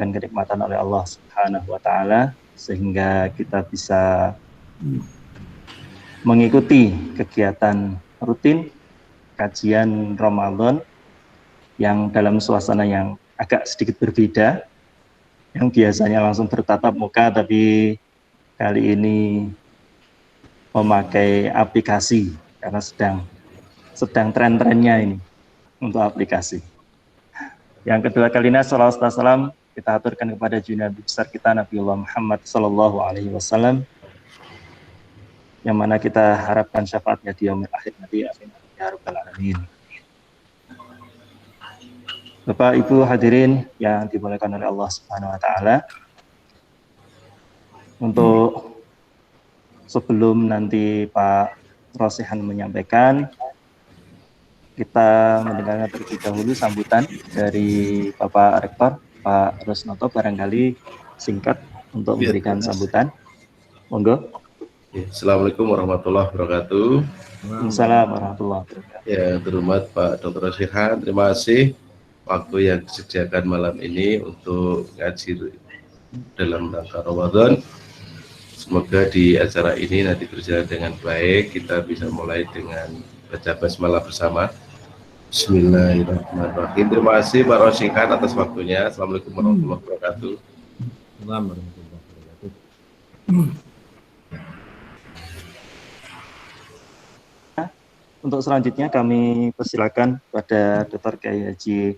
dan kenikmatan oleh Allah Subhanahu wa taala sehingga kita bisa mengikuti kegiatan rutin kajian Ramadan yang dalam suasana yang agak sedikit berbeda, yang biasanya langsung bertatap muka tapi kali ini memakai aplikasi karena sedang tren-trennya ini untuk aplikasi. Yang kedua kalinya salawat salam kita aturkan kepada junjungan besar kita Nabiullah Muhammad sallallahu alaihi wasallam, yang mana kita harapkan syafaatnya di yaumil akhir nanti, amin ya rabbal alamin. Bapak Ibu hadirin yang dimuliakan oleh Allah Subhanahu wa taala, untuk sebelum nanti Pak Rosihan menyampaikan, kita mendengarkan terlebih dahulu sambutan dari Bapak Rektor, Pak Rusnoto, barangkali singkat untuk memberikan sambutan. Monggo. Assalamualaikum warahmatullahi wabarakatuh. Assalamualaikum warahmatullahi wabarakatuh. Ya, terhormat Pak Dr. Rosihan, terima kasih waktu yang disediakan malam ini untuk ngaji dalam rangka Ramadan. Semoga di acara ini nanti berjalan dengan baik, kita bisa mulai dengan baca basmalah bersama. Bismillahirrahmanirrahim. Terima kasih Pak Rosihan atas waktunya. Assalamualaikum warahmatullahi wabarakatuh. Untuk selanjutnya kami persilakan pada Dr. Kiai Haji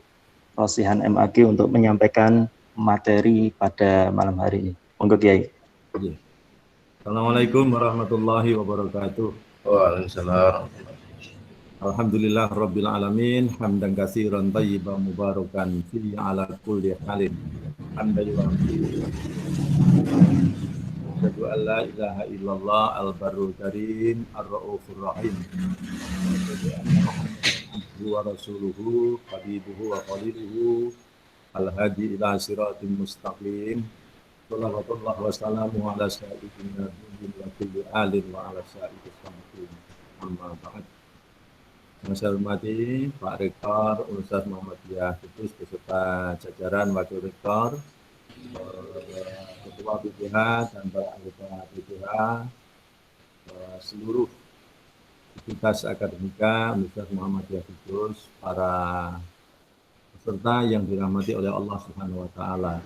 Rosihan MAG untuk menyampaikan materi pada malam hari ini. Monggo Kiai. Assalamualaikum warahmatullahi wabarakatuh. Waalaikumsalam. Alhamdulillah rabbil alamin, hamdan katsiran thayyiban mubarakan fi ala kulli halin. Alhamdulillah. Asyhadu an la ilaha illallah al-barrul karim ar-raufur rahim. Asyhadu anna Muhammadan abduhu wa rasuluhu habibuhu wa khaliluhu al-hadi ila siratim mustaqim. Salawatullah wa salamu ala sayyidina wa kulli alin wa ala sayyidina sahabatin. Amma ba'd. Saya hormati Pak Rektor Universitas Muhammadiyah Kudus beserta jajaran Wakil Rektor, Ketua BPH dan para anggota BPH, seluruh aktivitas akademika Universitas Muhammadiyah Kudus, para peserta yang dirahmati oleh Allah Subhanahu wa taala.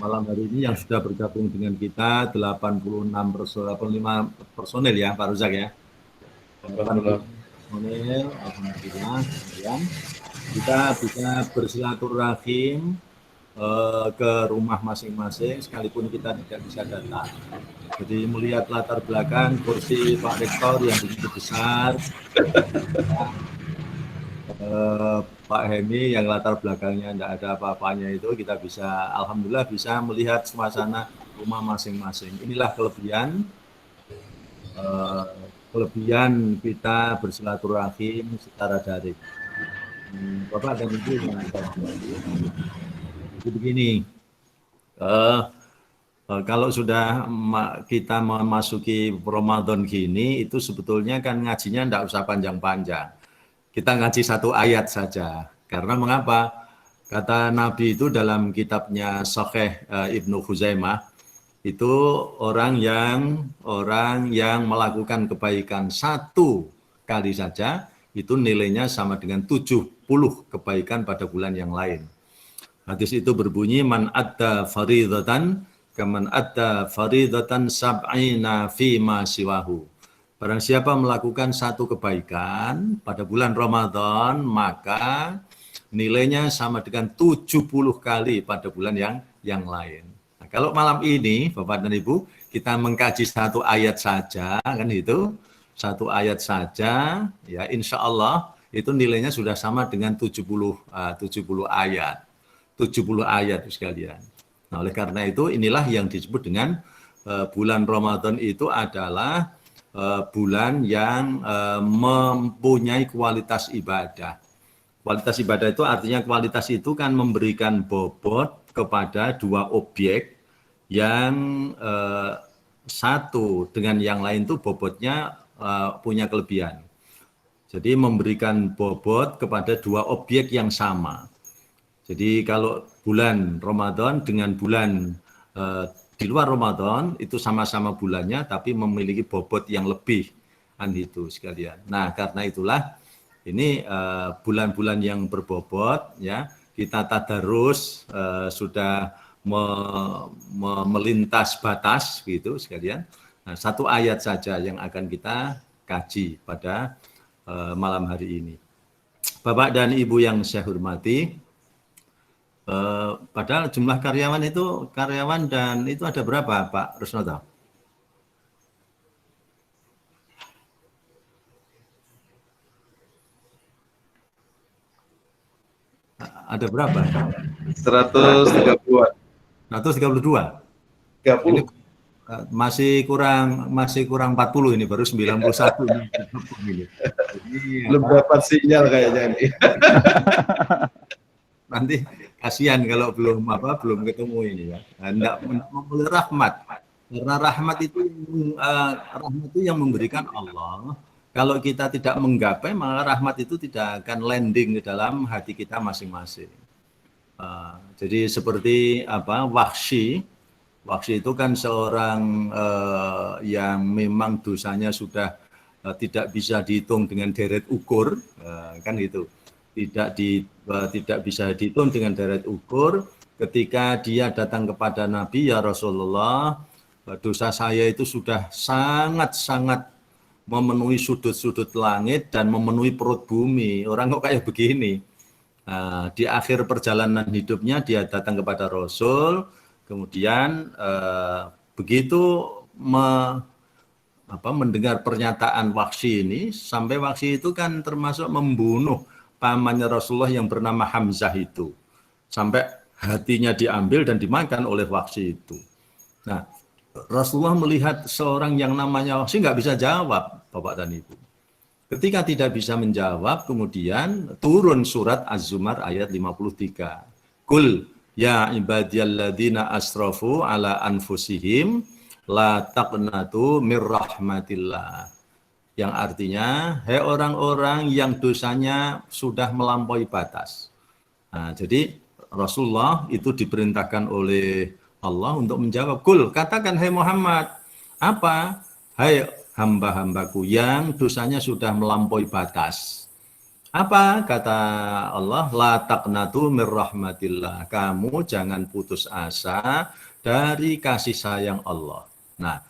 Malam hari ini yang sudah bergabung dengan kita 85 personel ya Pak Ruzak ya. Alhamdulillah, kita bisa bersilaturahim ke rumah masing-masing sekalipun kita tidak bisa datang. Jadi melihat latar belakang kursi Pak Rektor yang begitu besar, Pak Hemi yang latar belakangnya tidak ada apa-apanya itu, kita bisa alhamdulillah bisa melihat suasana rumah masing-masing. Inilah kelebihan kita bersilaturahim secara daring. Bapak dan Ibu yang jadi begini, kalau sudah kita memasuki Ramadan gini, itu sebetulnya kan ngajinya tidak usah panjang-panjang. Kita ngaji satu ayat saja. Karena mengapa? Kata Nabi itu dalam kitabnya Sahih Ibnu Khuzaimah, itu orang yang melakukan kebaikan satu kali saja itu nilainya sama dengan 70 kebaikan pada bulan yang lain. Hadis itu berbunyi man adda faridatan kaman adda faridatan sab'ina fi ma siwahu. Barang siapa melakukan satu kebaikan pada bulan Ramadan, maka nilainya sama dengan 70 kali pada bulan yang lain. Kalau malam ini, Bapak dan Ibu, kita mengkaji satu ayat saja, kan itu, satu ayat saja, ya insya Allah itu nilainya sudah sama dengan 70 ayat, 70 ayat sekalian. Nah, oleh karena itu inilah yang disebut dengan bulan Ramadan itu adalah bulan yang mempunyai kualitas ibadah. Kualitas ibadah itu artinya kualitas itu kan memberikan bobot kepada dua objek yang satu dengan yang lain itu bobotnya punya kelebihan. Jadi memberikan bobot kepada dua objek yang sama. Jadi kalau bulan Ramadan dengan bulan di luar Ramadan itu sama-sama bulannya tapi memiliki bobot yang lebih kan itu sekalian. Nah, karena itulah ini bulan-bulan yang berbobot ya, kita tadarus sudah melintas batas gitu sekalian. Nah, satu ayat saja yang akan kita kaji pada malam hari ini. Bapak dan Ibu yang saya hormati, padahal jumlah karyawan dan itu ada berapa, Pak Rusnoto? Ada berapa? 132. 132. 30. Ini masih kurang 40 ini, baru 91 ini. Belum dapat sinyal kayaknya ini. Nanti kasihan kalau belum ketemu ini ya. Hendak memulai rahmat. Karena rahmat itu yang memberikan Allah. Kalau kita tidak menggapai, maka rahmat itu tidak akan landing di dalam hati kita masing-masing. Jadi seperti Wahsy itu kan seorang yang memang dosanya sudah tidak bisa dihitung dengan deret ukur, kan gitu. Tidak bisa dihitung dengan deret ukur. Ketika dia datang kepada Nabi, ya Rasulullah, dosa saya itu sudah sangat-sangat memenuhi sudut-sudut langit dan memenuhi perut bumi. Orang kok kayak begini? Di akhir perjalanan hidupnya dia datang kepada Rasul, kemudian begitu mendengar pernyataan Wahsy ini, sampai Wahsy itu kan termasuk membunuh pamannya Rasulullah yang bernama Hamzah itu, sampai hatinya diambil dan dimakan oleh Wahsy itu. Nah, Rasulullah melihat seorang yang namanya Wahsy nggak bisa jawab, Bapak dan Ibu. Ketika tidak bisa menjawab, kemudian turun surat Az-Zumar ayat 53. Qul ya ibadiyalladzina asrafu ala anfusihim la taqnatu mir rahmatillah. Yang artinya, hai orang-orang yang dosanya sudah melampaui batas. Nah, jadi Rasulullah itu diperintahkan oleh Allah untuk menjawab. Qul, katakan hai Muhammad, apa? Hai hamba-hambaku yang dosanya sudah melampaui batas. Apa kata Allah? La taqnatu mir rahmatillah. Kamu jangan putus asa dari kasih sayang Allah. Nah,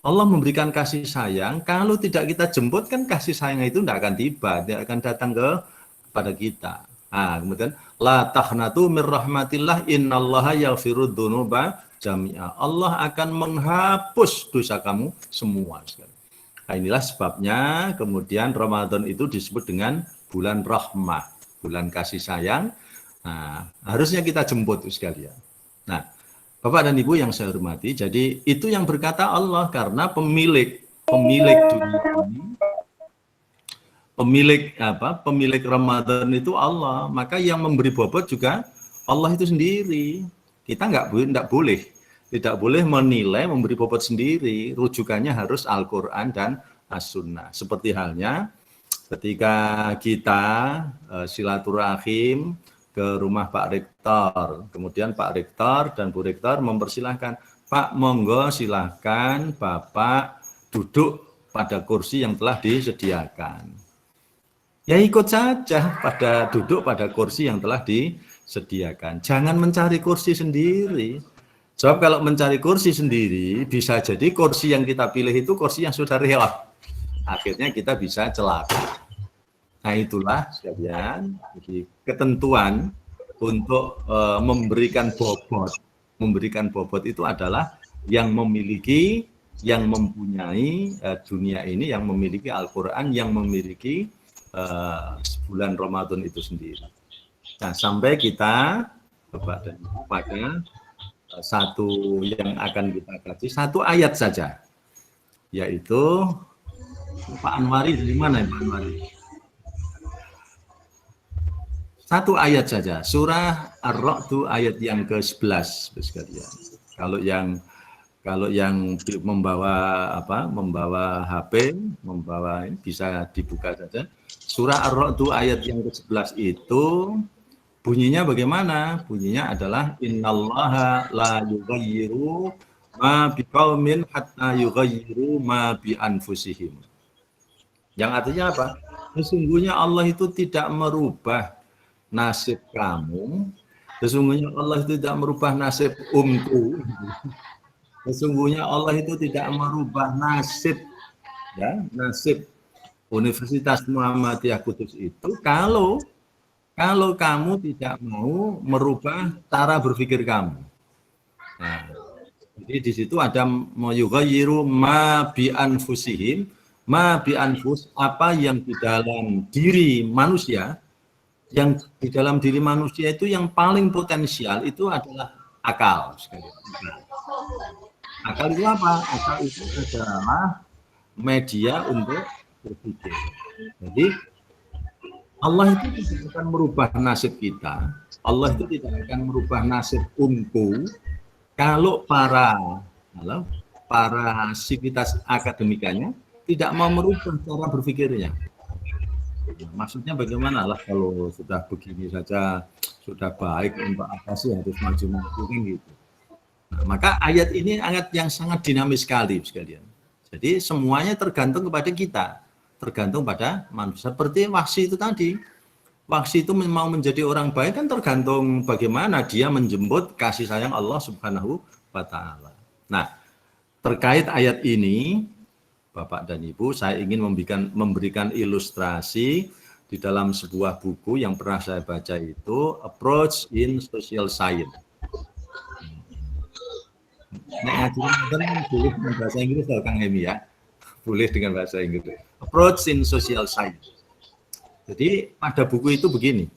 Allah memberikan kasih sayang, kalau tidak kita jemput kan kasih sayang itu tidak akan tiba, tidak akan datang kepada kita. Nah, kemudian la taqnatu mir rahmatillah innallaha yaghfirud dzunuba jami'a. Allah akan menghapus dosa kamu semua. Nah, inilah sebabnya kemudian Ramadan itu disebut dengan bulan rahmah, bulan kasih sayang. Nah, harusnya kita jemput sekalian. Nah, Bapak dan Ibu yang saya hormati, jadi itu yang berkata Allah, karena pemilik dunia ini, pemilik Ramadan itu Allah, maka yang memberi bobot juga Allah itu sendiri. Kita tidak boleh menilai, memberi bobot sendiri. Rujukannya harus Al-Quran dan As-Sunnah. Seperti halnya ketika kita silaturahim ke rumah Pak Rektor, kemudian Pak Rektor dan Bu Rektor mempersilahkan, Pak monggo silahkan Bapak duduk pada kursi yang telah disediakan. Ya ikut saja duduk pada kursi yang telah disediakan. Jangan mencari kursi sendiri. Sebab kalau mencari kursi sendiri, bisa jadi kursi yang kita pilih itu kursi yang sudah reot. Akhirnya kita bisa celaka. Nah itulah sekalian, jadi ketentuan untuk memberikan bobot itu adalah yang memiliki, yang mempunyai dunia ini, yang memiliki Al-Quran, yang memiliki bulan Ramadan itu sendiri. Nah sampai kita pada satu yang akan kita kaji, satu ayat saja, yaitu Pak Anwari dari mana ya Pak Anwari? Satu ayat saja, surah Ar-Ra'd ayat yang ke-11, sekalian. Kalau yang membawa HP, bisa dibuka saja. Surah Ar-Ra'd ayat yang ke-11 itu Bunyinya bagaimana? Bunyinya adalah innallaha la yughayyiru ma biqaumin hatta yughayyiru ma bi anfusihim. Yang artinya apa? Sesungguhnya Allah itu tidak merubah nasib kamu. Sesungguhnya Allah itu tidak merubah nasib umku. Sesungguhnya Allah itu tidak merubah nasib, ya, nasib Universitas Muhammadiyah Kudus itu kalau kamu tidak mau merubah cara berpikir kamu. Nah, jadi di situ ada yughayyiru ma bi anfusihim, ma bi anfus, apa yang di dalam diri manusia, yang di dalam diri manusia itu yang paling potensial itu adalah akal. Akal itu apa? Akal itu adalah media untuk berpikir. Jadi Allah itu tidak akan merubah nasib kita. Allah itu tidak akan merubah nasib umku kalau para sivitas akademikanya tidak mau merubah cara berpikirnya. Maksudnya bagaimana lah kalau sudah begini saja sudah baik, untuk apa sih harus maju-maju kan gitu. Nah, maka ayat ini ayat yang sangat dinamis sekali sekalian. Jadi semuanya tergantung kepada kita. Tergantung pada manusia. Seperti Wahsy itu tadi. Wahsy itu mau menjadi orang baik kan tergantung bagaimana dia menjemput kasih sayang Allah Subhanahu wa Ta'ala. Nah, terkait ayat ini, Bapak dan Ibu, saya ingin memberikan ilustrasi di dalam sebuah buku yang pernah saya baca itu, Approach in Social Science. Nah, boleh dengan bahasa Inggris kalau Kang Hemi ya. Boleh dengan bahasa Inggris. Approach in Social Science. Jadi pada buku itu begini,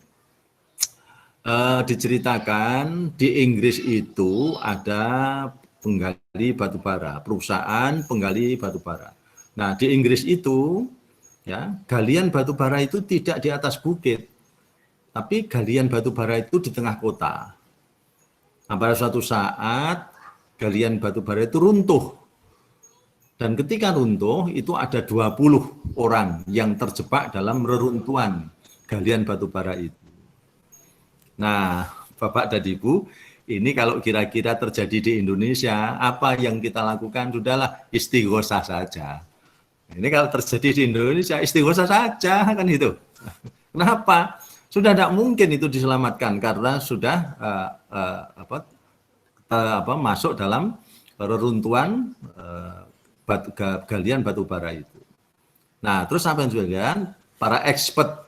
diceritakan di Inggris itu ada penggali batubara, perusahaan penggali batubara. Nah di Inggris itu, ya galian batubara itu tidak di atas bukit, tapi galian batubara itu di tengah kota. Nah pada suatu saat galian batubara itu runtuh. Dan ketika runtuh, itu ada 20 orang yang terjebak dalam reruntuhan galian batubara itu. Nah, Bapak dan Ibu, ini kalau kira-kira terjadi di Indonesia, apa yang kita lakukan? Sudahlah, istighosah saja. Ini kalau terjadi di Indonesia, istighosah saja, kan itu. Kenapa? Sudah tidak mungkin itu diselamatkan, karena sudah masuk dalam reruntuhan galian batubara itu. Nah, terus sampai juga para expert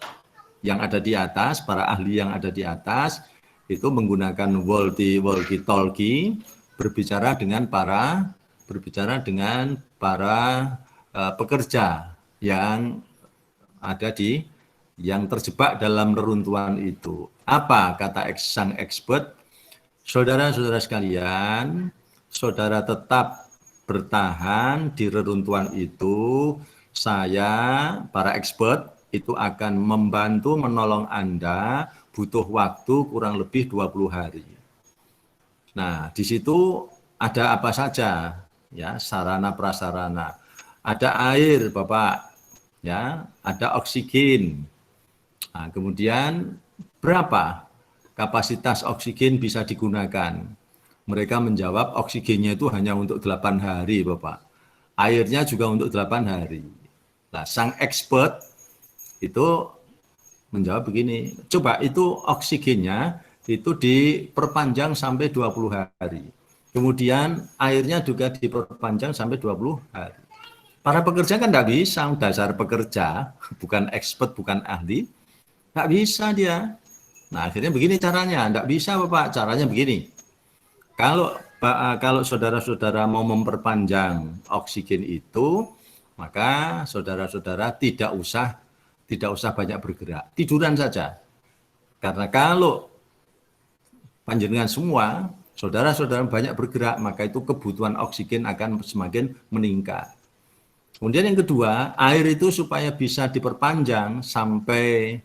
yang ada di atas, para ahli yang ada di atas itu menggunakan walkie-talkie berbicara dengan para pekerja yang ada yang terjebak dalam reruntuhan itu. Apa kata sang expert? Saudara-saudara sekalian, saudara tetap bertahan di reruntuhan itu, saya, para expert, itu akan membantu menolong Anda, butuh waktu kurang lebih 20 hari. Nah, di situ ada apa saja, ya, sarana prasarana. Ada air, Bapak, ya, ada oksigen. Nah, kemudian berapa kapasitas oksigen bisa digunakan? Mereka menjawab oksigennya itu hanya untuk 8 hari, Bapak. Airnya juga untuk 8 hari. Nah, sang expert itu menjawab begini, coba itu oksigennya itu diperpanjang sampai 20 hari. Kemudian airnya juga diperpanjang sampai 20 hari. Para pekerja kan tidak bisa, dasar pekerja, bukan expert, bukan ahli, nggak bisa dia. Nah, akhirnya begini caranya, nggak bisa Bapak, caranya begini. Kalau saudara-saudara mau memperpanjang oksigen itu, maka saudara-saudara tidak usah banyak bergerak, tiduran saja. Karena kalau panjenengan semua, saudara-saudara banyak bergerak, maka itu kebutuhan oksigen akan semakin meningkat. Kemudian yang kedua, air itu supaya bisa diperpanjang sampai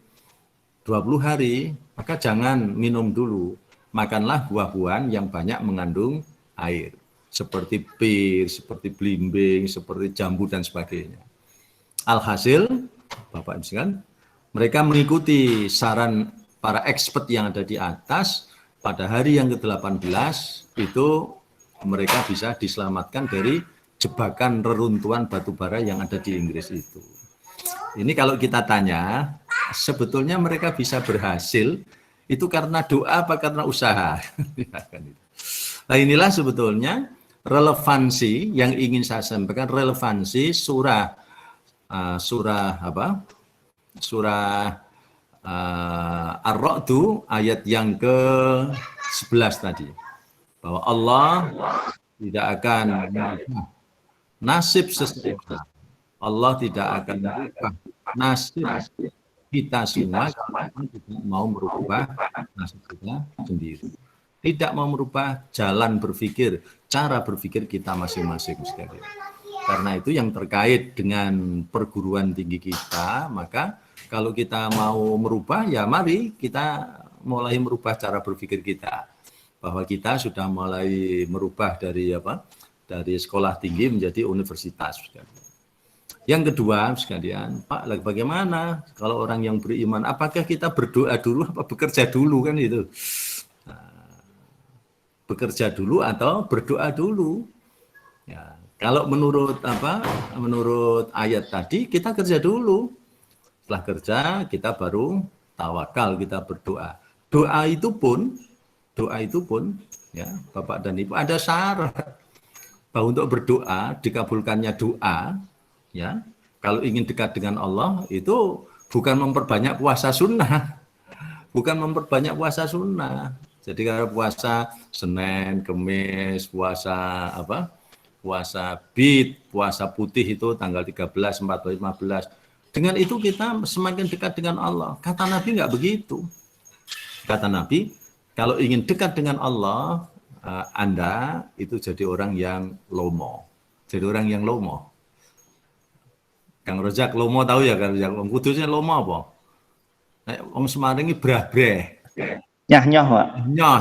20 hari, maka jangan minum dulu. Makanlah buah-buahan yang banyak mengandung air, seperti pir, seperti belimbing, seperti jambu dan sebagainya. Alhasil, Bapak Ibu sekalian, mereka mengikuti saran para expert yang ada di atas, pada hari yang ke-18 itu mereka bisa diselamatkan dari jebakan reruntuhan batu bara yang ada di Inggris itu. Ini kalau kita tanya, sebetulnya mereka bisa berhasil itu karena doa apa karena usaha? Nah, inilah sebetulnya relevansi yang ingin saya sampaikan, relevansi surah Ar-Ra'd ayat yang ke-11 tadi. Bahwa Allah tidak akan merubah nasib seseorang. Allah tidak akan merubah nasib kita semua kalau tidak mau merubah nasib kita sendiri. Tidak mau merubah jalan berpikir, cara berpikir kita masing-masing sekali. Karena itu yang terkait dengan perguruan tinggi kita, maka kalau kita mau merubah, ya mari kita mulai merubah cara berpikir kita. Bahwa kita sudah mulai merubah dari sekolah tinggi menjadi universitas. Yang kedua sekalian, Pak, bagaimana kalau orang yang beriman, apakah kita berdoa dulu apa bekerja dulu kan itu? Bekerja dulu atau berdoa dulu? Ya, kalau menurut ayat tadi kita kerja dulu. Setelah kerja kita baru tawakal, kita berdoa. Doa itu pun ya Bapak dan Ibu ada syarat bahwa untuk berdoa dikabulkannya doa ya. Kalau ingin dekat dengan Allah itu bukan memperbanyak puasa sunnah. Bukan memperbanyak puasa sunnah. Jadi kalau puasa Senin, Kamis, puasa puasa Bid, puasa putih itu tanggal 13, 14, 15. Dengan itu kita semakin dekat dengan Allah. Kata Nabi enggak begitu. Kata Nabi, kalau ingin dekat dengan Allah, Anda itu jadi orang yang lomo. Jadi orang yang lomo. Kang Rojak lomo tahu ya Kang Rojak? Kudusnya lomo apa? Wong Semarang ini brah-breh. Nyah-nyoh, Pak. Nyoh.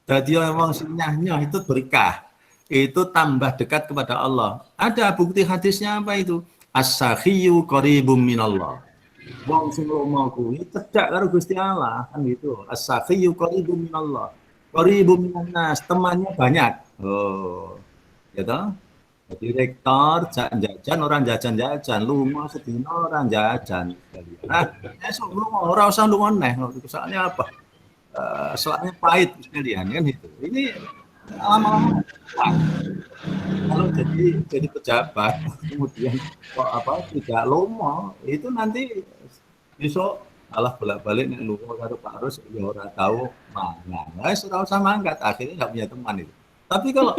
Jadi orang nyah-nyoh itu berkah. Itu tambah dekat kepada Allah. Ada bukti hadisnya apa itu? As-sakhiyu qaribum minallah. Wong sing lomo kuwi cedhak karo Gusti Allah, kan gitu. As-sakhiyu qaribum minallah. Qaribum minannas, temannya banyak. Oh. Ya toh? Jadi rektor jajan orang jajan-jajan, lunga sedina orang jajan. Nah, esuk lunga ora usah lunga neh. Soalnya apa? Soalnya pahit sekalian kan itu. Ini lama-lama kalau jadi pejabat kemudian tidak lomo itu nanti besok alah bolak-balik nek lunga karo Pak Rus ya ora tahu mana. Wis ora usah mangkat, akhirnya enggak punya teman itu. Tapi kalau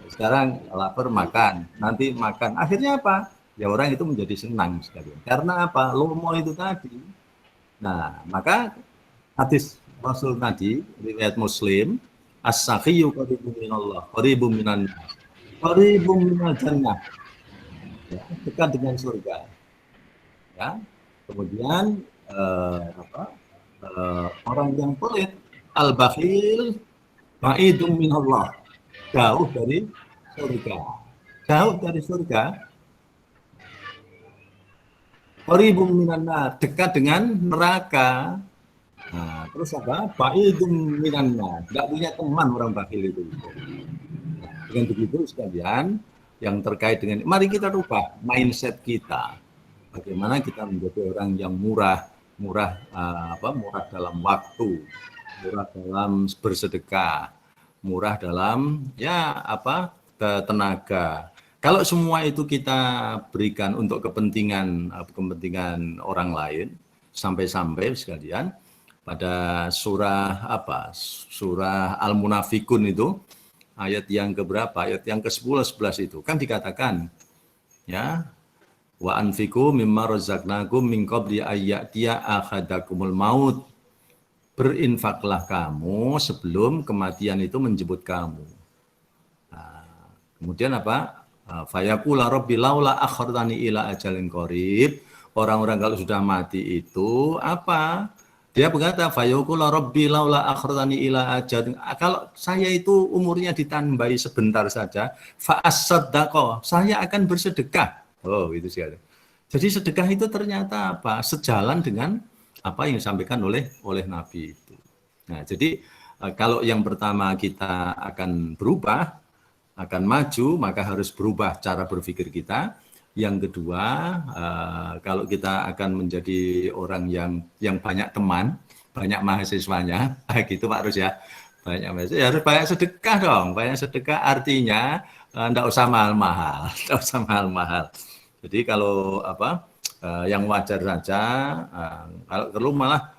sekarang lapar makan, nanti makan. Akhirnya apa? Ya orang itu menjadi senang sekali. Karena apa? Lomo itu tadi. Nah, maka hadis Rasul tadi, riwayat Muslim, as-sakhiyu qaribun minallah, qaribun minan nas, qaribun minal jannah. Ya, dekat dengan surga. Ya. Kemudian orang yang pelit, al-bakhil, ba'idun minallah. Jauh dari surga. Jauh dari surga. Qaribun minan nar, dekat dengan neraka. Nah, terus apa? Ba'idun minan nar, enggak punya teman orang bakhil itu. Nah, dengan begitu sekalian yang terkait dengan mari kita rubah mindset kita. Bagaimana kita menjadi orang yang murah dalam waktu, murah dalam bersedekah, murah dalam tenaga. Kalau semua itu kita berikan untuk kepentingan orang lain, sampai-sampai sekalian pada surah Al-Munafikun itu ayat yang keberapa? Ayat yang ke-10 11 itu kan dikatakan ya wa anfiqu mimma razaqnakum min qabli ayyatiya ahadakumul maut. Berinfaklah kamu sebelum kematian itu menjemput kamu. Nah, kemudian apa? Fayaqula rabbi laula akhartani ila ajalin qarib. Orang-orang kalau sudah mati itu apa? Dia berkata fayaqula rabbi laula akhartani ila ajalin. Kalau saya itu umurnya ditambahi sebentar saja, fa as-saddaqa, saya akan bersedekah. Oh, itu sih. Jadi sedekah itu ternyata apa? Sejalan dengan apa yang disampaikan oleh Nabi itu. Nah, jadi kalau yang pertama kita akan berubah, akan maju, maka harus berubah cara berpikir kita. Yang kedua, kalau kita akan menjadi orang yang banyak teman, banyak mahasiswanya, gitu Pak Rus ya, banyak mahasiswa, ya harus banyak sedekah dong. Banyak sedekah artinya enggak usah mahal-mahal, enggak usah mahal-mahal. Jadi kalau apa yang wajar saja, kalau perlu malah,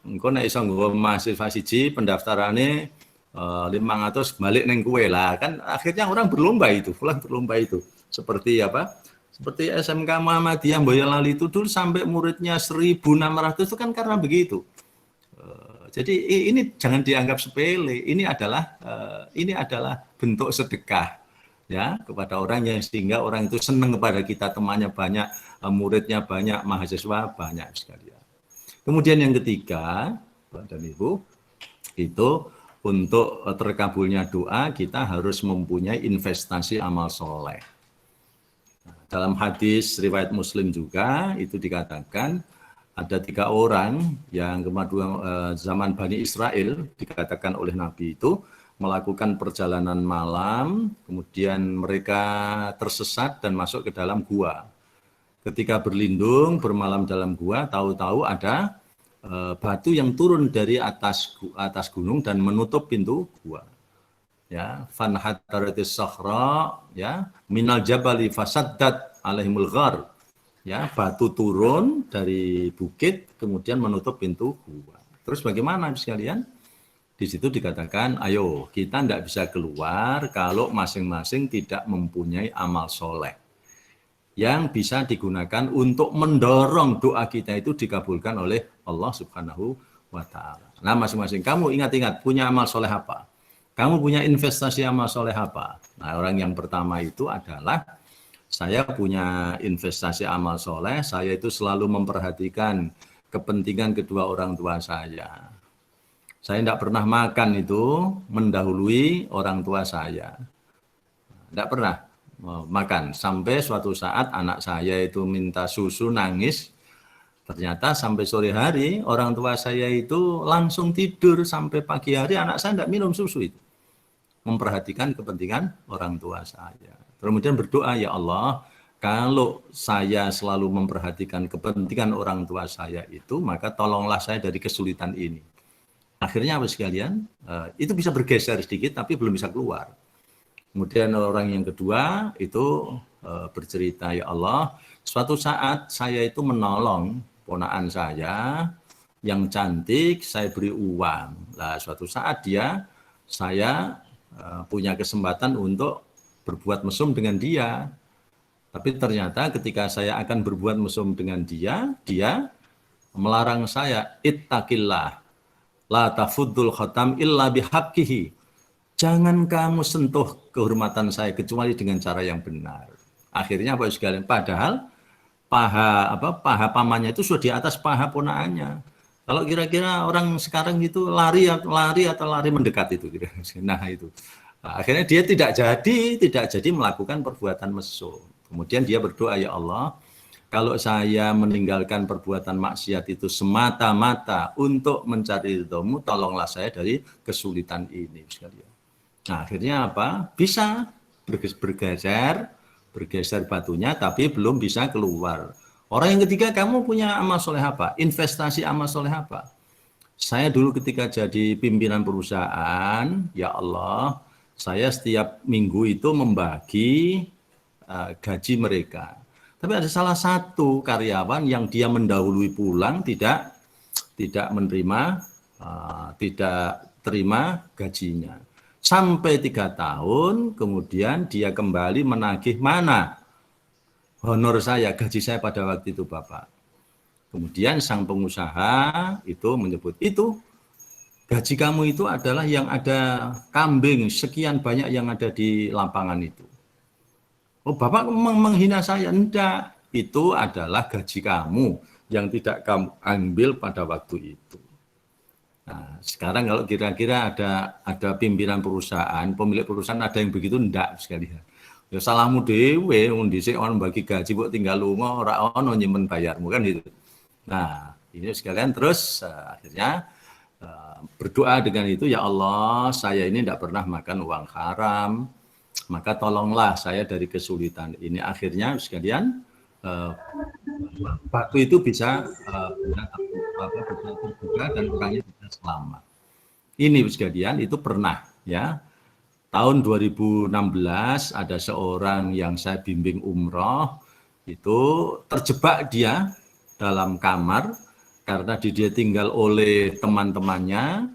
engko nek iso nggo mahasiswa siji pendaftarane 500 balik neng kue lah, kan akhirnya orang berlomba itu, pulang berlomba itu. Seperti apa? Seperti SMK Muhammadiyah Boyolali itu dulu sampai muridnya 1.600 itu kan karena begitu. Jadi ini jangan dianggap sepele. Ini adalah bentuk sedekah ya kepada orang yang sehingga orang itu senang kepada kita, temannya banyak, muridnya banyak, mahasiswa banyak sekalian. Kemudian yang ketiga, Bapak dan Ibu, itu untuk terkabulnya doa kita harus mempunyai investasi amal soleh. Dalam hadis riwayat Muslim juga itu dikatakan ada 3 orang yang zaman Bani Israel dikatakan oleh Nabi itu melakukan perjalanan malam, kemudian mereka tersesat dan masuk ke dalam gua. Ketika berlindung bermalam dalam gua, tahu-tahu ada batu yang turun dari atas gunung dan menutup pintu gua. Ya, fanhataratis sakhra, ya, minal jabali fasaddat alaihimul ghar. Ya, batu turun dari bukit kemudian menutup pintu gua. Terus bagaimana sekalian? Di situ dikatakan, ayo kita tidak bisa keluar kalau masing-masing tidak mempunyai amal soleh yang bisa digunakan untuk mendorong doa kita itu dikabulkan oleh Allah Subhanahu wa Ta'ala. Nah, masing-masing kamu ingat-ingat punya amal soleh apa? Kamu punya investasi amal soleh apa? Nah, orang yang pertama itu adalah saya punya investasi amal soleh, saya itu selalu memperhatikan kepentingan kedua orang tua saya. Saya tidak pernah makan itu mendahului orang tua saya. Tidak pernah makan. Sampai suatu saat anak saya itu minta susu, nangis. Ternyata sampai sore hari orang tua saya itu langsung tidur sampai pagi hari anak saya tidak minum susu itu. Memperhatikan kepentingan orang tua saya. Kemudian berdoa, ya Allah, kalau saya selalu memperhatikan kepentingan orang tua saya itu, maka tolonglah saya dari kesulitan ini. Akhirnya apa sekalian? Itu bisa bergeser sedikit tapi belum bisa keluar. Kemudian orang yang kedua itu bercerita, ya Allah, suatu saat saya itu menolong ponakan saya yang cantik, saya beri uang. Nah, suatu saat saya punya kesempatan untuk berbuat mesum dengan dia. Tapi ternyata ketika saya akan berbuat mesum dengan dia melarang saya, ittaqillah, la tafuddul khatam illa bihaqqihi. Jangan kamu sentuh kehormatan saya kecuali dengan cara yang benar. Akhirnya apa sekalian? Padahal paha pamannya itu sudah di atas paha ponakannya. Kalau kira-kira orang sekarang itu lari atau lari mendekat itu. Nah itu. Nah, akhirnya dia tidak jadi melakukan perbuatan mesum. Kemudian dia berdoa, ya Allah, kalau saya meninggalkan perbuatan maksiat itu semata-mata untuk mencari ridhomu, tolonglah saya dari kesulitan ini sekalian. Nah, akhirnya apa? Bisa bergeser batunya, tapi belum bisa keluar. Orang yang ketiga, kamu punya amal soleh apa? Investasi amal soleh apa? Saya dulu ketika jadi pimpinan perusahaan, ya Allah, saya setiap minggu itu membagi gaji mereka. Tapi ada salah satu karyawan yang dia mendahului pulang tidak menerima, tidak terima gajinya. Sampai 3 tahun kemudian dia kembali menagih, mana honor saya, gaji saya pada waktu itu Bapak. Kemudian sang pengusaha itu menyebut, itu gaji kamu itu adalah yang ada kambing sekian banyak yang ada di lapangan itu. Oh, Bapak menghina saya? Enggak, itu adalah gaji kamu yang tidak kamu ambil pada waktu itu. Nah, sekarang kalau kira-kira ada pimpinan perusahaan, pemilik perusahaan ada yang begitu, enggak sekali. Ya salahmu dhewe, wong dhisik ono bagi gaji kok tinggal lunga ora ono nyimpen bayarmu kan gitu. Nah, ini sekalian terus akhirnya berdoa dengan itu, ya Allah, saya ini tidak pernah makan uang haram, maka tolonglah saya dari kesulitan ini. Akhirnya sekalian batu itu bisa terbuka dan orangnya bisa selamat. Ini sekalian itu pernah ya. Tahun 2016 ada seorang yang saya bimbing umroh, itu terjebak dia dalam kamar karena dia tinggal oleh teman-temannya,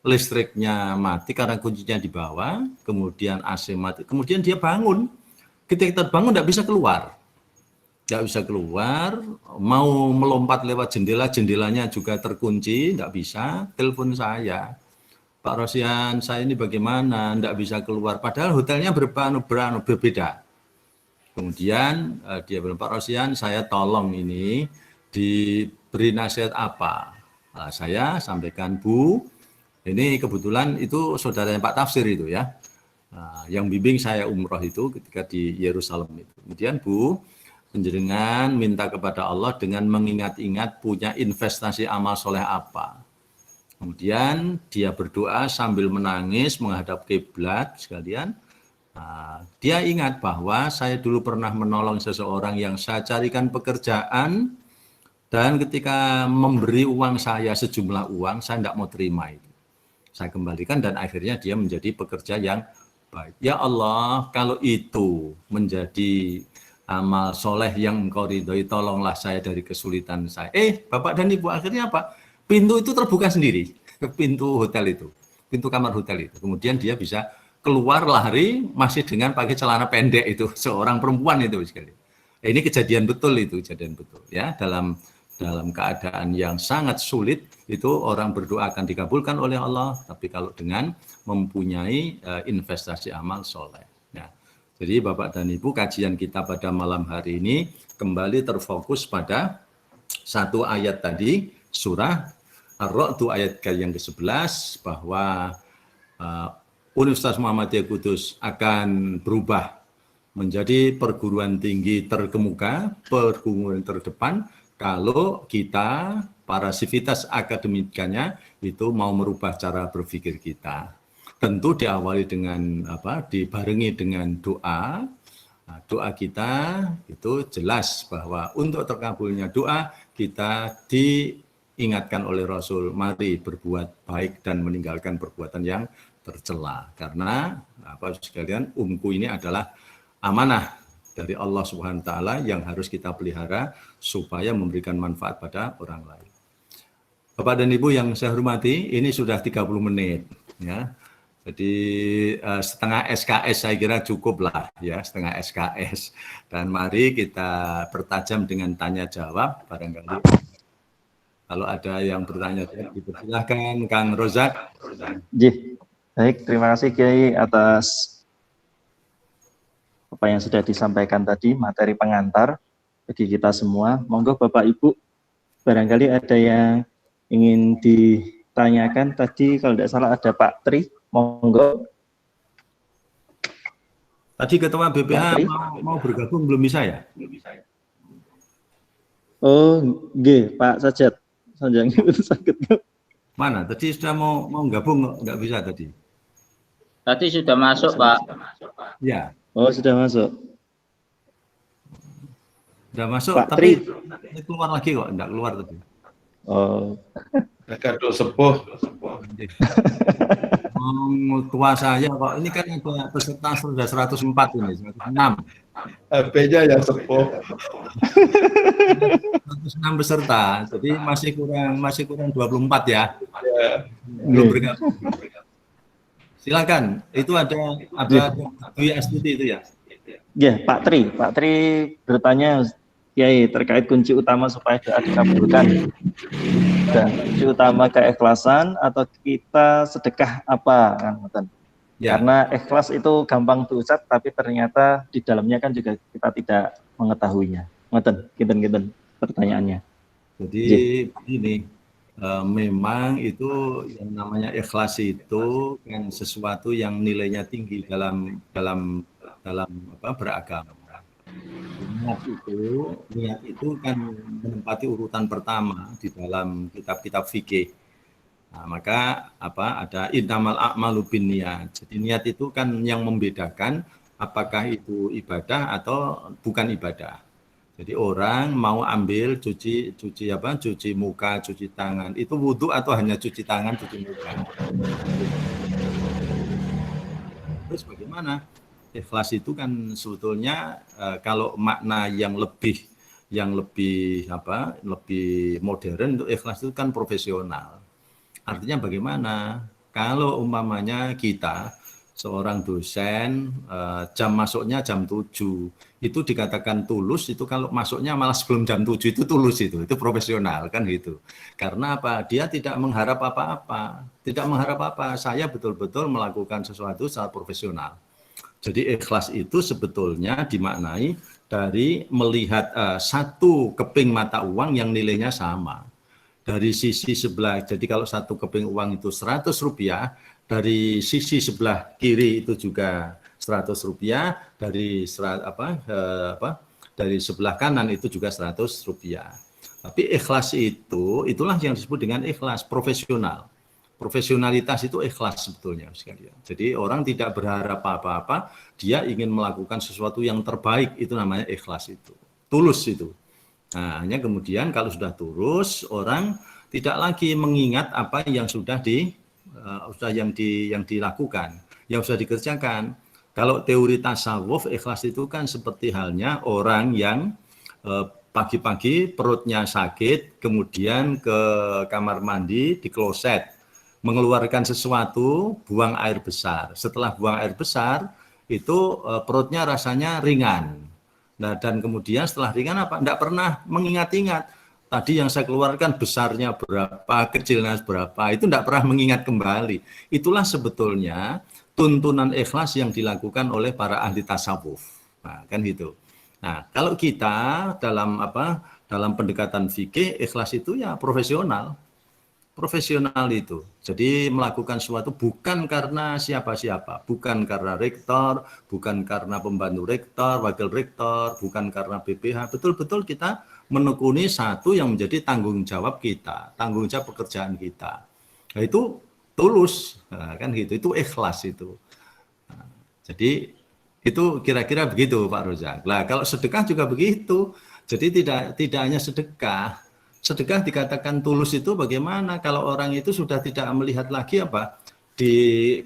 listriknya mati karena kuncinya di bawah, kemudian AC mati, kemudian dia bangun. Ketika terbangun tidak bisa keluar. Tidak bisa keluar, mau melompat lewat jendela, jendelanya juga terkunci, tidak bisa, telepon saya. Pak Rosian, saya ini bagaimana? Tidak bisa keluar. Padahal hotelnya berbeda. Kemudian dia bilang, Pak Rosian, saya tolong ini diberi nasihat apa? Nah, saya sampaikan, Bu, ini kebetulan itu saudaranya Pak Tafsir itu ya. Nah, yang bimbing saya umroh itu ketika di Yerusalem itu. Kemudian Bu, panjenengan minta kepada Allah dengan mengingat-ingat punya investasi amal soleh apa. Kemudian dia berdoa sambil menangis menghadap kiblat sekalian. Nah, dia ingat bahwa saya dulu pernah menolong seseorang yang saya carikan pekerjaan dan ketika memberi uang saya sejumlah uang, saya tidak mau terima itu. Saya kembalikan dan akhirnya dia menjadi pekerja yang baik. Ya Allah, kalau itu menjadi amal soleh yang Engkau ridhoi, tolonglah saya dari kesulitan saya. Bapak dan Ibu, akhirnya apa? Pintu itu terbuka sendiri, ke pintu hotel itu, pintu kamar hotel itu. Kemudian dia bisa keluar lari masih dengan pakai celana pendek itu, seorang perempuan itu sekali. Ini kejadian betul itu, kejadian betul ya. Dalam keadaan yang sangat sulit itu orang berdoa akan dikabulkan oleh Allah, tapi kalau dengan mempunyai investasi amal soleh. Nah, jadi Bapak dan Ibu, kajian kita pada malam hari ini kembali terfokus pada satu ayat tadi, surah Ar-Ra'd ayat yang ke-11, bahwa Universitas Muhammadiyah Kudus akan berubah menjadi perguruan tinggi terkemuka, perguruan terdepan, kalau kita, para sivitas akademikanya, itu mau merubah cara berpikir kita. Tentu diawali dengan dibarengi dengan doa. Nah, doa kita itu jelas bahwa untuk terkabulnya doa kita diingatkan oleh Rasul, mari berbuat baik dan meninggalkan perbuatan yang tercela. Karena sekalian, umku ini adalah amanah dari Allah Subhanahu wa taala yang harus kita pelihara supaya memberikan manfaat pada orang lain. Bapak dan Ibu yang saya hormati, ini sudah 30 menit ya. Jadi setengah SKS saya kira cukup lah ya, setengah SKS. Dan mari kita pertajam dengan tanya jawab barangkali. Kalau ada yang bertanya, dipersilahkan Kang Rozak. Baik, terima kasih Kiai atas apa yang sudah disampaikan tadi, materi pengantar bagi kita semua. Monggo Bapak Ibu, barangkali ada yang ingin ditanyakan. Tadi kalau tidak salah ada Pak Tri, monggo. Tadi Ketua BPH mau bergabung, belum bisa ya? Oh, nggih, Pak Sajat. Sanjang itu sakit. Mana? Tadi sudah mau gabung, nggak bisa tadi. Tadi sudah masuk, Pak. Ya. Oh, sudah masuk. Sudah masuk, Pak tapi Tri keluar lagi kok, enggak keluar tadi. Oh. Kado sepuh. Tua saya kok, ini kan ada peserta sudah 104 ini, 106. HP-nya yang sepuh. 106 peserta, jadi masih kurang 24 ya. Belum bergabung. Silakan, itu ada Dwi Astuti itu ya. Ya, Pak Tri bertanya, Kiai, terkait kunci utama supaya doa dikabulkan. Dan kunci utama keikhlasan atau kita sedekah apa, kan? Ya. Karena ikhlas itu gampang diucap, tapi ternyata di dalamnya kan juga kita tidak mengetahuinya. Ngeten pertanyaannya. Jadi ini memang itu yang namanya ikhlas itu kan sesuatu yang nilainya tinggi dalam beragama. Niat itu kan menempati urutan pertama di dalam kitab-kitab fikih. Nah, maka ada innamal a'malu binniyat. Jadi niat itu kan yang membedakan apakah itu ibadah atau bukan ibadah. Jadi orang mau ambil cuci muka, cuci tangan, itu wudhu atau hanya cuci tangan, cuci muka. Terus bagaimana? Ikhlas itu kan sebetulnya kalau makna yang lebih modern itu ikhlas itu kan profesional. Artinya bagaimana? Kalau umpamanya kita seorang dosen jam masuknya jam 7, itu dikatakan tulus, itu kalau masuknya malah sebelum jam 7 itu tulus, itu profesional kan gitu. Karena apa? Dia tidak mengharap apa-apa. Saya betul-betul melakukan sesuatu secara profesional. Jadi ikhlas itu sebetulnya dimaknai dari melihat satu keping mata uang yang nilainya sama. Dari sisi sebelah, jadi kalau satu keping uang itu 100 rupiah, dari sisi sebelah kiri itu juga 100 rupiah, dari sebelah kanan itu juga 100 rupiah. Tapi ikhlas itulah yang disebut dengan ikhlas profesional. Profesionalitas itu ikhlas sebetulnya sekalian. Jadi orang tidak berharap apa-apa, dia ingin melakukan sesuatu yang terbaik, itu namanya ikhlas itu. Tulus itu. Nah, hanya kemudian kalau sudah tulus, orang tidak lagi mengingat apa yang sudah dilakukan, yang sudah dikerjakan. Kalau teori tasawuf, ikhlas itu kan seperti halnya orang yang pagi-pagi perutnya sakit, kemudian ke kamar mandi, di kloset, mengeluarkan sesuatu, buang air besar. Setelah buang air besar, itu perutnya rasanya ringan. Nah, dan kemudian setelah ringan tidak pernah mengingat-ingat. Tadi yang saya keluarkan besarnya berapa, kecilnya berapa, itu tidak pernah mengingat kembali. Itulah sebetulnya tuntunan ikhlas yang dilakukan oleh para ahli tasawuf. Nah, kan gitu. Nah, kalau kita dalam pendekatan fikih, ikhlas itu ya profesional itu. Jadi melakukan sesuatu bukan karena siapa-siapa, bukan karena rektor, bukan karena pembantu rektor, wakil rektor, bukan karena BPH. Betul-betul kita menekuni satu yang menjadi tanggung jawab kita, tanggung jawab pekerjaan kita. Nah, itu tulus, kan gitu. Itu ikhlas itu. Nah, jadi itu kira-kira begitu Pak Rozak. Nah, kalau sedekah juga begitu. Jadi tidak hanya sedekah. Sedekah dikatakan tulus itu bagaimana kalau orang itu sudah tidak melihat lagi di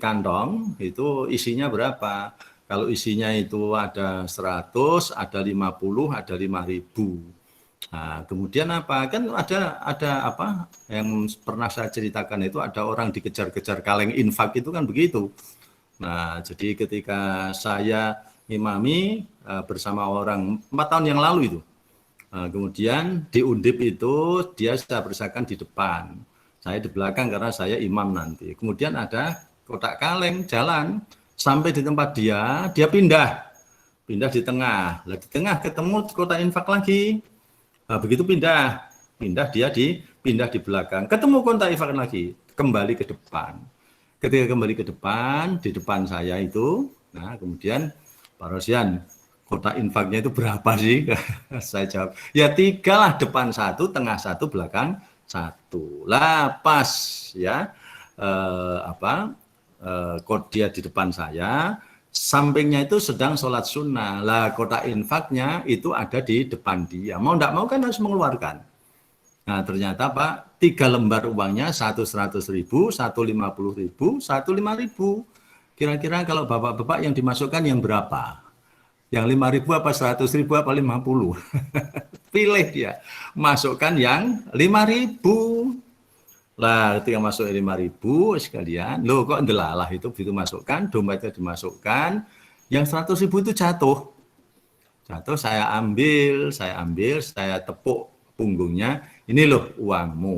kantong itu isinya berapa. Kalau isinya itu ada 100, ada 50, ada 5.000. Nah, kemudian kan ada yang pernah saya ceritakan itu, ada orang dikejar-kejar kaleng infak itu kan begitu. Nah, jadi ketika saya imami bersama orang 4 tahun yang lalu itu, kemudian di Undip itu saya bersakan di depan, saya di belakang karena saya imam nanti. Kemudian ada kotak kaleng jalan sampai di tempat dia pindah di tengah. Di tengah ketemu kotak infak lagi. Nah, begitu pindah dia pindah di belakang, ketemu kotak infak lagi, kembali ke depan. Ketika kembali ke depan, di depan saya itu, nah kemudian Pak Rosyan, kotak infaknya itu berapa sih? Saya jawab, ya 3 lah, depan 1, tengah 1, belakang 1. Lah pas ya, dia di depan saya, sampingnya itu sedang sholat sunnah. Lah kotak infaknya itu ada di depan dia. Mau enggak mau kan harus mengeluarkan. Nah ternyata Pak, 3 lembar uangnya, 1 100.000, 1 50.000, 1 5.000. Kira-kira kalau bapak-bapak yang dimasukkan yang berapa? Yang 5.000 apa 100.000 apa 50? Pilih dia. Masukkan yang 5.000. Lah ketika masuk 5.000 sekalian, loh kok ndelalah itu begitu masukkan, dompetnya dimasukkan, yang 100.000 itu jatuh. Saya ambil, saya tepuk punggungnya, ini loh uangmu.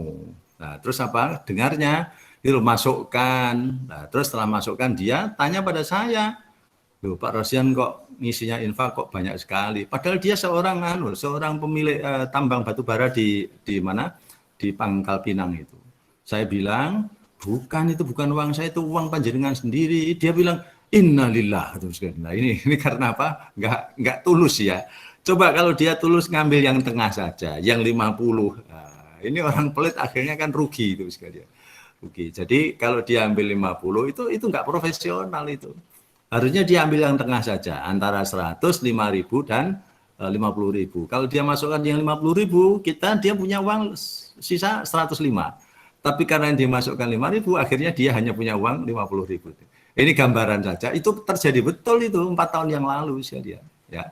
Nah terus dengarnya, ini loh masukkan. Nah terus setelah masukkan dia tanya pada saya, loh Pak Rosyan kok ngisinya infak kok banyak sekali. Padahal dia seorang pemilik tambang batu bara di mana? Di Pangkal Pinang itu. Saya bilang, itu bukan uang saya, itu uang panjenengan sendiri. Dia bilang, innalillah. Nah, ini karena apa? Enggak tulus ya. Coba kalau dia tulus ngambil yang tengah saja, yang 50. Nah, ini orang pelit akhirnya kan rugi itu sekalian. Rugi. Jadi kalau dia ambil 50 itu enggak profesional itu. Harusnya dia ambil yang tengah saja, antara 100, 5.000 dan 50.000. Kalau dia masukkan yang 50.000, dia punya uang sisa 105. Tapi karena yang dimasukkan 5.000, akhirnya dia hanya punya uang 50.000. Ini gambaran saja. Itu terjadi betul itu 4 tahun yang lalu sekalian. Ya.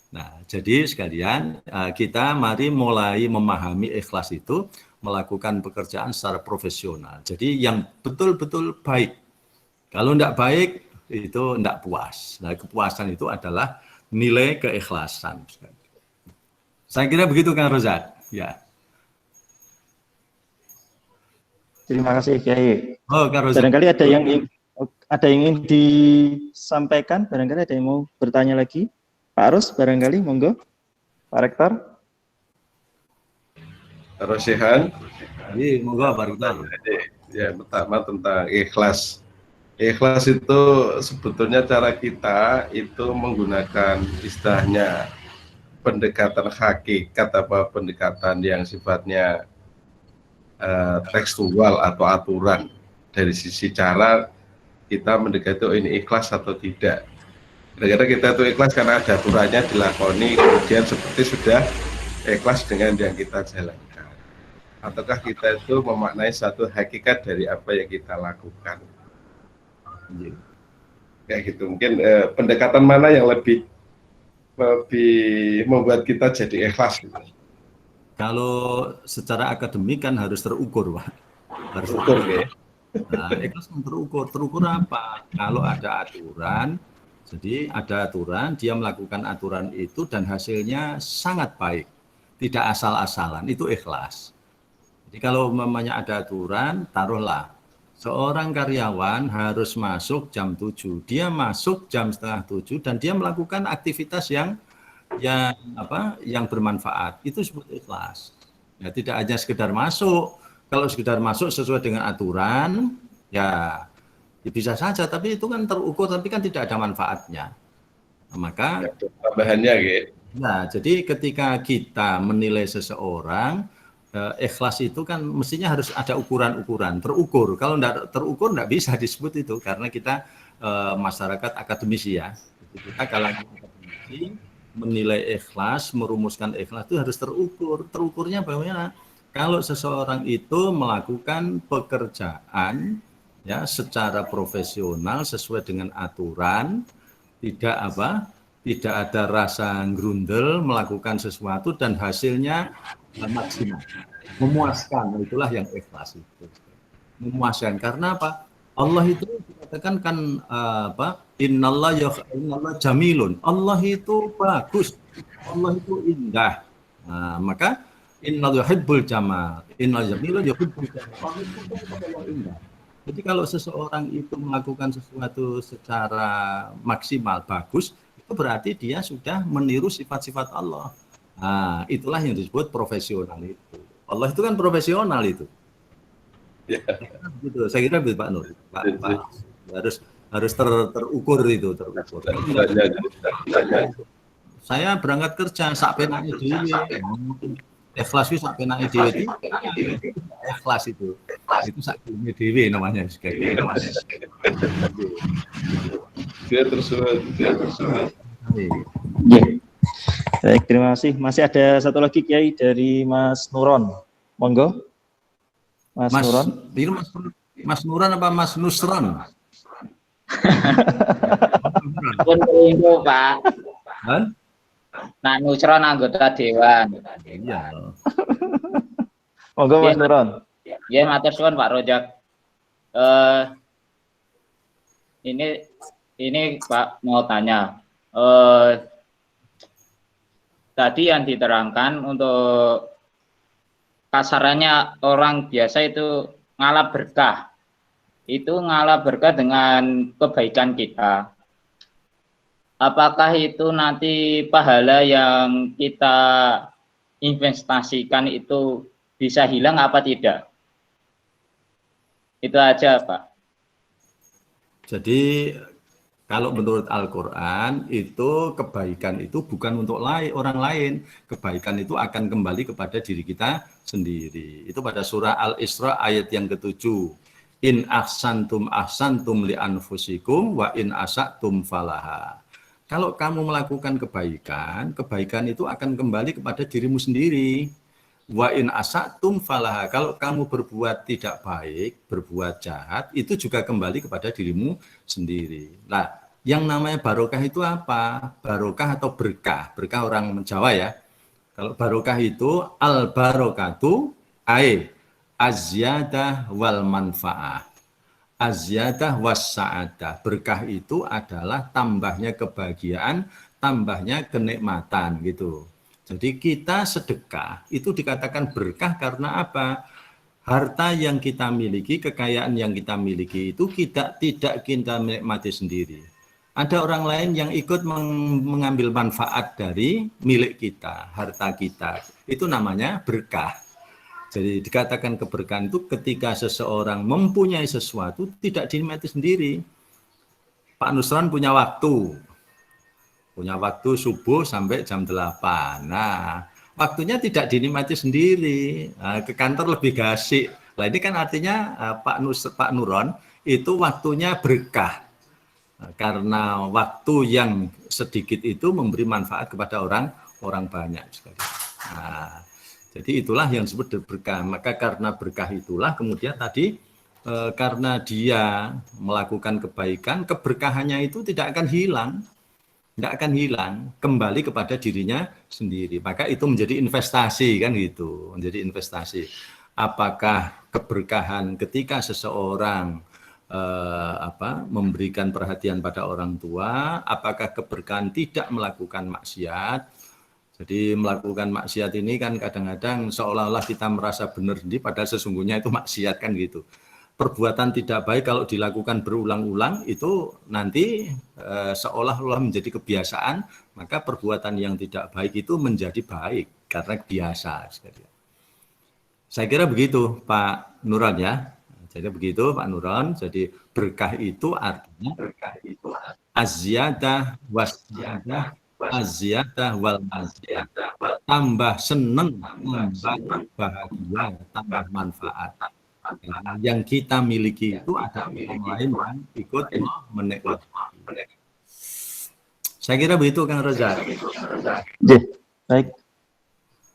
Nah, jadi sekalian kita mari mulai memahami ikhlas itu, melakukan pekerjaan secara profesional. Jadi yang betul-betul baik. Kalau tidak baik, itu tidak puas. Nah, kepuasan itu adalah nilai keikhlasan. Saya kira begitu, Kang Rozak. Ya. Terima kasih, Kiai. Oh, Kang Rozak. Barangkali ada yang ingin disampaikan, barangkali ada yang mau bertanya lagi. Pak Arus, barangkali, monggo. Pak Rektor. Rosihan. Iya, monggo Pak Rektor. Ya, pertama tentang ikhlas. Ikhlas itu sebetulnya cara kita itu menggunakan istilahnya pendekatan hakikat apa pendekatan yang sifatnya tekstual atau aturan. Dari sisi cara kita mendekati ini ikhlas atau tidak. Kadang-kadang kita itu ikhlas karena ada aturannya dilakoni, kemudian seperti sudah ikhlas dengan yang kita jalankan. Ataukah kita itu memaknai satu hakikat dari apa yang kita lakukan. Kayak gitu. Mungkin pendekatan mana yang lebih membuat kita jadi ikhlas gitu. Kalau secara akademik kan harus terukur, Pak. Harus terukur ya. Nah, ikhlas kan terukur apa? Kalau ada aturan, jadi ada aturan, dia melakukan aturan itu dan hasilnya sangat baik, tidak asal-asalan, itu ikhlas. Jadi kalau memangnya ada aturan, taruhlah seorang karyawan harus masuk jam 7, dia masuk jam setengah 7 dan dia melakukan aktivitas yang bermanfaat, itu disebut ikhlas. Ya, tidak hanya sekedar masuk. Kalau sekedar masuk sesuai dengan aturan, ya bisa saja, tapi itu kan terukur, tapi kan tidak ada manfaatnya. Maka tambahannya gitu. Nah, jadi ketika kita menilai seseorang, ikhlas itu kan mestinya harus ada ukuran-ukuran, terukur. Kalau tidak terukur tidak bisa disebut itu, karena kita masyarakat akademisi ya. Kita kalangan akademisi menilai ikhlas, merumuskan ikhlas itu harus terukur. Terukurnya bagaimana? Kalau seseorang itu melakukan pekerjaan ya secara profesional sesuai dengan aturan, tidak ada rasa grundel, melakukan sesuatu dan hasilnya maksimal, memuaskan, itulah yang ikhlas itu. Memuaskan karena apa? Allah itu dikatakan kan Innallah jamilun. Allah itu bagus, Allah itu indah. Nah, maka Innallah yuhibbul jamal. Innallah jamilun yuhibbul jamal. Allah itu indah. Jadi kalau seseorang itu melakukan sesuatu secara maksimal bagus, itu berarti dia sudah meniru sifat-sifat Allah. Nah, itulah yang disebut profesional itu. Allah itu kan profesional itu. Ya. Gitu. Saya kira begitu Pak Nur. Pak harus terukur itu, terukur. Saya berangkat kerja sak penake dhewe. Ikhlas wis sak penake dhewe. Ikhlas itu. Itu sak penake dhewe namanya sekali. Biar tersurat. Baik, terima kasih. Masih ada satu lagi Kiai dari Mas Nuron. Monggo. Mas Nuron. Mas Nuron apa Mas Nusron? Pun kelinggo, Pak. Kan? Nak Nusron anggota dewan. Iya. Monggo Mas Nuron. Ya, matur suwun Pak Rojak. Ini Pak mau tanya. Tadi yang diterangkan untuk kasarannya orang biasa itu ngalah berkah. Itu ngalah berkah dengan kebaikan kita. Apakah itu nanti pahala yang kita investasikan itu bisa hilang apa tidak? Itu aja, Pak. Jadi Kalau menurut Al-Quran itu kebaikan itu bukan untuk orang lain. Kebaikan itu akan kembali kepada diri kita sendiri. Itu pada surah Al-Isra ayat yang ke-7. In ahsantum li anfusikum wa in asatum falaha. Kalau kamu melakukan kebaikan, kebaikan itu akan kembali kepada dirimu sendiri. Wa in asatum falaha. Kalau kamu berbuat tidak baik, berbuat jahat, itu juga kembali kepada dirimu sendiri. Nah, yang namanya barokah itu apa? Barokah atau berkah. Berkah orang Jawa ya. Kalau barokah itu al barokatu ai azyadah wal manfaah. Azyadah was sa'adah. Berkah itu adalah tambahnya kebahagiaan, tambahnya kenikmatan gitu. Jadi kita sedekah itu dikatakan berkah karena apa? Harta yang kita miliki, kekayaan yang kita miliki itu tidak kita menikmati sendiri. Ada orang lain yang ikut mengambil manfaat dari milik kita, harta kita. Itu namanya berkah. Jadi dikatakan keberkahan itu ketika seseorang mempunyai sesuatu tidak dinikmati sendiri. Pak Nusron punya waktu subuh sampai jam 8. Nah, waktunya tidak dinikmati sendiri. Nah, ke kantor lebih gasik. Nah, ini kan artinya Pak Nuron itu waktunya berkah. Nah, karena waktu yang sedikit itu memberi manfaat kepada orang banyak sekali. Nah, jadi itulah yang disebut berkah. Maka karena berkah itulah kemudian tadi karena dia melakukan kebaikan, keberkahannya itu tidak akan hilang. Tidak akan hilang, kembali kepada dirinya sendiri. Maka itu menjadi investasi kan gitu, menjadi investasi. Apakah keberkahan ketika seseorang memberikan perhatian pada orang tua, apakah keberkahan tidak melakukan maksiat? Jadi melakukan maksiat ini kan kadang-kadang seolah-olah kita merasa benar sendiri, padahal sesungguhnya itu maksiat kan gitu. Perbuatan tidak baik kalau dilakukan berulang-ulang itu nanti seolah-olah menjadi kebiasaan, maka perbuatan yang tidak baik itu menjadi baik karena biasa. Saya kira begitu Pak Nuron ya. Jadi begitu Pak Nuron. Jadi berkah itu artinya azyadah wasyadah azyadah wal azyadah. Tambah senang, tambah bahagia, tambah manfaat. Yang kita miliki itu ada orang lain yang ikut menikmati. Saya kira begitu Kang Reza. Baik.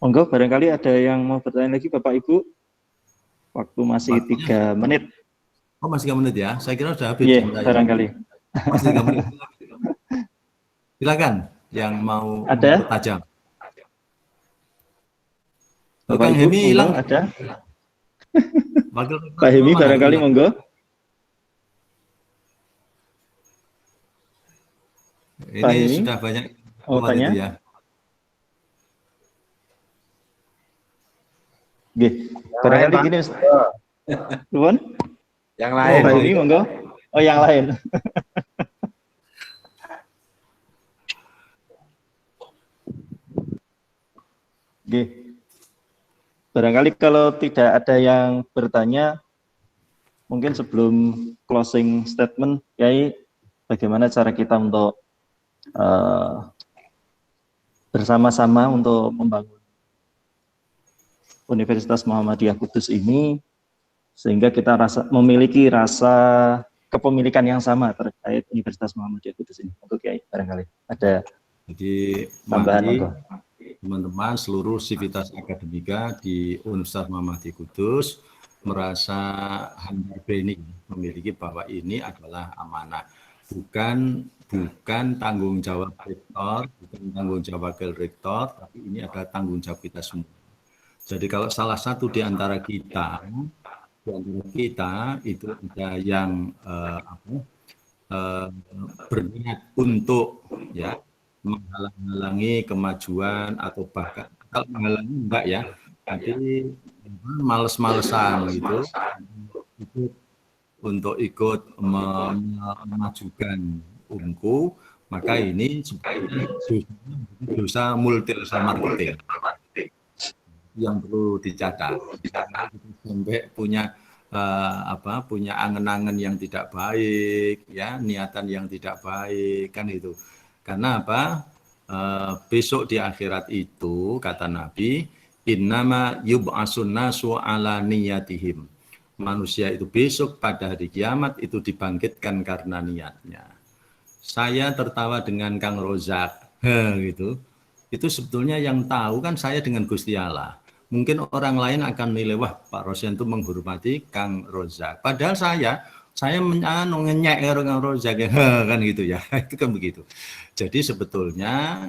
Monggo barangkali ada yang mau bertanya lagi Bapak Ibu. Waktu masih 3 menit. Oh, masih 3 menit ya. Saya kira sudah habis. Iya, barangkali. Masih 3 menit. Silakan yang mau tajam. Bapak Kang Ibu, Hemi hilang. Ada? Pak Hemi barangkali monggo. Ini Pak Hemi? Sudah banyak tanya. Ya. Oke, barangkali gini. Tuan? Yang lain. Pak Hemi monggo. Oh, yang lain. Oke. Barangkali kalau tidak ada yang bertanya, mungkin sebelum closing statement, Kiai, bagaimana cara kita untuk bersama-sama untuk membangun Universitas Muhammadiyah Kudus ini, sehingga kita memiliki rasa kepemilikan yang sama terkait Universitas Muhammadiyah Kudus ini. Untuk Kiai, barangkali ada tambahan. Teman-teman seluruh sivitas akademika di Universitas Muhammadiyah Kudus merasa hampir beni memiliki bahwa ini adalah amanah, bukan tanggung jawab rektor, bukan tanggung jawab wakil rektor, tapi ini adalah tanggung jawab kita semua. Jadi kalau salah satu di antara kita itu ada yang berniat untuk ya menghalang-halangi kemajuan atau bahkan kalau menghalangi enggak ya, tapi males-malesan gitu untuk ikut memajukan UNKU, maka ini sebenarnya dosa multi marketing yang perlu dicatat. Sampai punya punya angen-angen yang tidak baik, ya, niatan yang tidak baik, kan itu. Karena apa? Besok di akhirat itu kata Nabi, innama yub'asun nasu ala niyatihim. Manusia itu besok pada hari kiamat itu dibangkitkan karena niatnya. Saya tertawa dengan Kang Rozak, gitu. Itu sebetulnya yang tahu kan saya dengan Gusti Allah. Mungkin orang lain akan menilai, wah Pak Rosyan itu menghormati Kang Rozak. Padahal saya ngenyek Kang Rozak, kan gitu ya. Itu kan begitu. Jadi sebetulnya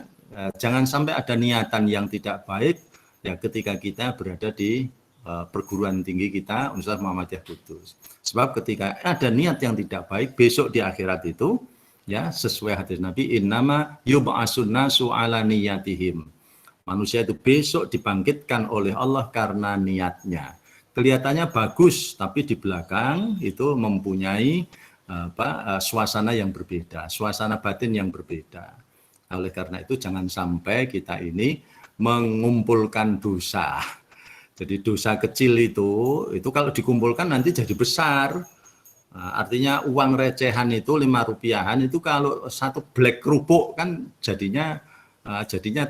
jangan sampai ada niatan yang tidak baik ya ketika kita berada di perguruan tinggi kita Universitas Muhammadiyah Kudus. Sebab ketika ada niat yang tidak baik, besok di akhirat itu ya sesuai hadis Nabi, innama yub'asun nasu ala niyatihim. Manusia itu besok dibangkitkan oleh Allah karena niatnya. Kelihatannya bagus, tapi di belakang itu mempunyai suasana yang berbeda, suasana batin yang berbeda. Oleh karena itu jangan sampai kita ini mengumpulkan dosa. Jadi dosa kecil itu kalau dikumpulkan nanti jadi besar. Nah, artinya uang recehan itu 5 rupiahan itu kalau satu black kerupuk kan jadinya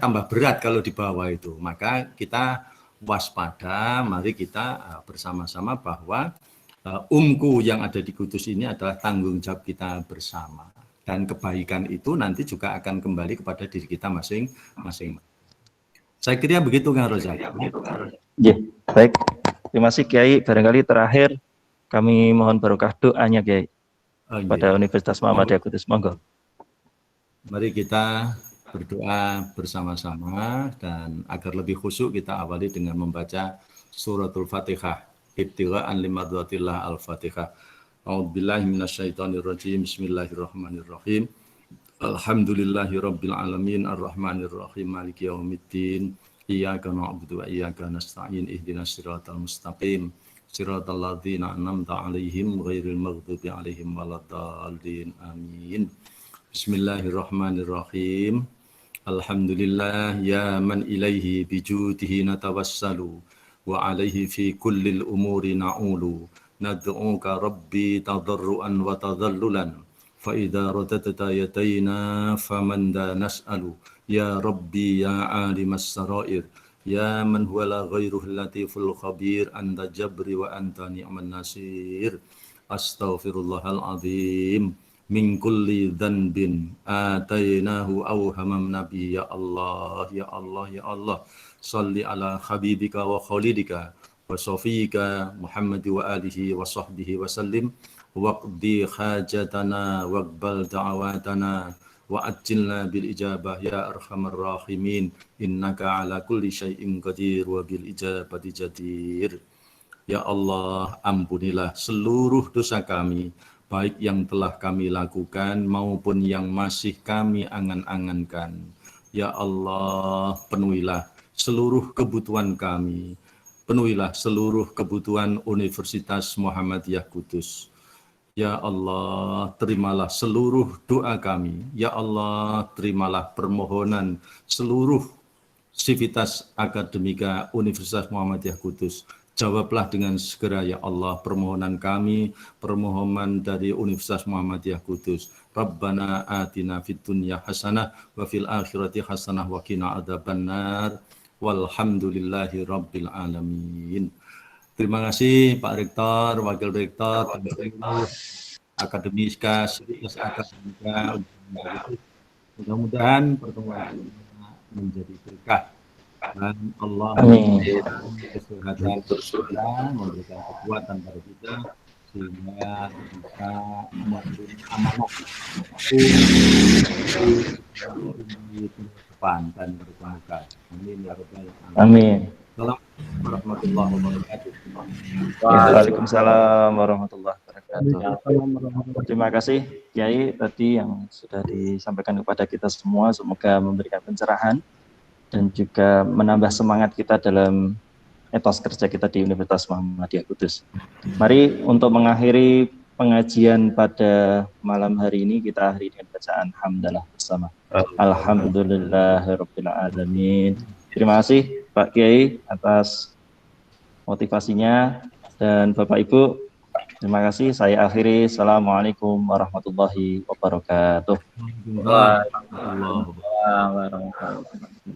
tambah berat kalau dibawa itu. Maka kita waspada, mari kita bersama-sama bahwa umku yang ada di Kudus ini adalah tanggung jawab kita bersama. Dan kebaikan itu nanti juga akan kembali kepada diri kita masing-masing. Saya kira begitu Kang Rozak. Ya, baik. Terima kasih Kiai. Barangkali terakhir kami mohon barokah doanya Kiai pada Universitas Muhammadiyah Kudus. Monggo. Mari kita berdoa bersama-sama dan agar lebih khusyuk kita awali dengan membaca suratul Fatihah. Ibtigha'an limadzatillah al-Fatihah. A'udzubillahi minasyaitonirrajim. Bismillahirrahmanirrahim. Alhamdulillahirabbil alamin arrahmanir rahim maliki yaumiddin. Iyyaka na'budu wa iyyaka nasta'in ihdinas siratal mustaqim. Siratal ladzina an'amta 'alaihim ghairil maghdubi 'alaihim waladdallin. Amin. Bismillahirrahmanirrahim. Alhamdulillah ya man ilaihi bijudihi natawassalu wa 'alaihi fi kullil umuri na'ulu. Nad'uka rabbi tadarruan wa tadhallulan. فإذا رددت يدينا فمن ذا نسأل يا ربي يا عالم السرائر يا من هو لا غيره اللطيف الخبير أنت جبري وأنت نعم النصير أستغفر الله العظيم من كل ذنب آتيناه أو هممنا به يا الله يا الله يا الله صل على حبيبك وخليلك وصفيك محمد وآله وصحبه وسلم waqdi hajatana waqbal da'awatana wa'ajilna bil ijabah ya arhamar rahimin innaka ala kulli syai'in qadir wa bil ijabati jadir. Ya Allah, ampunilah seluruh dosa kami, baik yang telah kami lakukan maupun yang masih kami angan-angankan. Ya Allah, penuhilah seluruh kebutuhan kami, penuhilah seluruh kebutuhan Universitas Muhammadiyah Kudus. Ya Allah, terimalah seluruh doa kami. Ya Allah, terimalah permohonan seluruh sivitas akademika Universitas Muhammadiyah Kudus. Jawablah dengan segera ya Allah permohonan kami, permohonan dari Universitas Muhammadiyah Kudus. Rabbana atina fid dunya hasanah wa fil akhirati hasanah wa qina adzabannar. Walhamdulillahi rabbil alamin. Terima kasih Pak Rektor, Wakil Rektor, Akademika, Sivitas Akademika. Mudah-mudahan pertemuan menjadi berkah dan Allah memberikan kesehatan kita, memberikan kekuatan pada kita sehingga bisa membantu amanah di depan dan berkemuka. Amin ya rabbal alamin. Amin. Assalamualaikum warahmatullahi wabarakatuh. Waalaikumsalam warahmatullahi wabarakatuh. Terima kasih Kiai tadi yang sudah disampaikan kepada kita semua. Semoga memberikan pencerahan dan juga menambah semangat kita dalam etos kerja kita di Universitas Muhammadiyah Kudus. Mari untuk mengakhiri pengajian pada malam hari ini kita akhiri dengan bacaan hamdalah bersama. Alhamdulillahirabbil alamin. Terima kasih Pak Kiai atas motivasinya Dan Bapak Ibu, terima kasih. Saya akhiri. Assalamualaikum warahmatullahi wabarakatuh. Waalaikumsalam warahmatullahi wabarakatuh. warahmatullahi wabarakatuh.